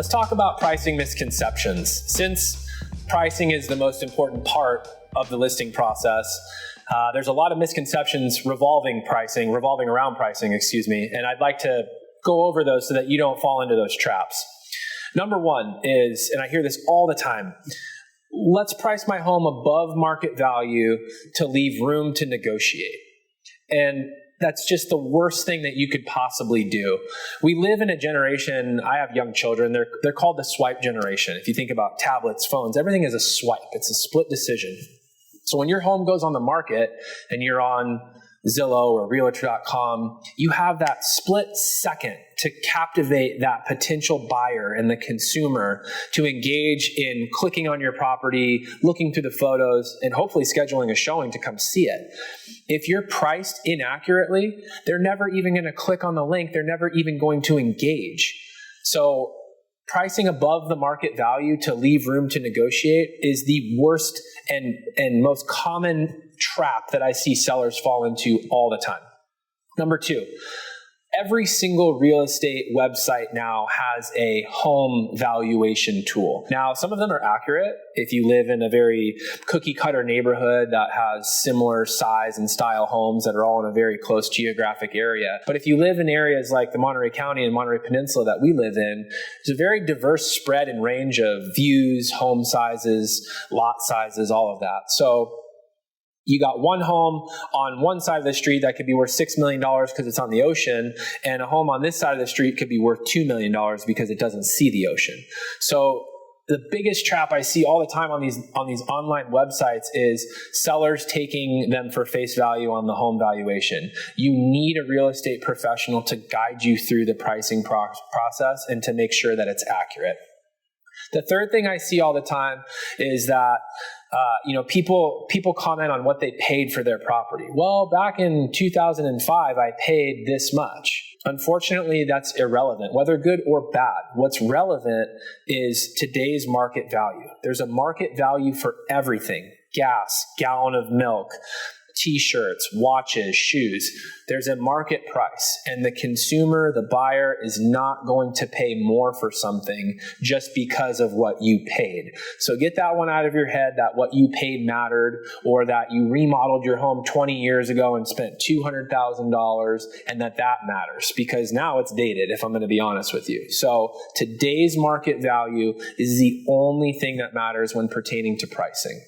Let's talk about pricing misconceptions. Since pricing is the most important part of the listing process, there's a lot of misconceptions revolving around pricing, and I'd like to go over those so that you don't fall into those traps. Number one is, and I hear this all the time, let's price my home above market value to leave room to negotiate. And that's just the worst thing that you could possibly do. We live in a generation, I have young children, they're called the swipe generation. If you think about tablets, phones, everything is a swipe. It's a split decision. So when your home goes on the market and you're on Zillow or Realtor.com, you have that split second to captivate that potential buyer and the consumer to engage in clicking on your property, looking through the photos, and hopefully scheduling a showing to come see it. If you're priced inaccurately, they're never even going to click on the link. They're never even going to engage. So pricing above the market value to leave room to negotiate is the worst and most common trap that I see sellers fall into all the time. Number two, every single real estate website now has a home valuation tool. Now, some of them are accurate. If you live in a very cookie cutter neighborhood that has similar size and style homes that are all in a very close geographic area. But if you live in areas like the Monterey County and Monterey Peninsula that we live in, there's a very diverse spread and range of views, home sizes, lot sizes, all of that. So you got one home on one side of the street that could be worth $6 million because it's on the ocean, and a home on this side of the street could be worth $2 million because it doesn't see the ocean. So the biggest trap I see all the time on these online websites is sellers taking them for face value on the home valuation. You need a real estate professional to guide you through the pricing process and to make sure that it's accurate. The third thing I see all the time is that people comment on what they paid for their property. Well, back in 2005, I paid this much. Unfortunately, that's irrelevant, whether good or bad. What's relevant is today's market value. There's a market value for everything: gas, gallon of milk, t-shirts, watches, shoes. There's a market price, and the consumer, the buyer, is not going to pay more for something just because of what you paid. So get that one out of your head, that what you paid mattered, or that you remodeled your home 20 years ago and spent $200,000 and that matters, because now it's dated, if I'm going to be honest with you. So today's market value is the only thing that matters when pertaining to pricing.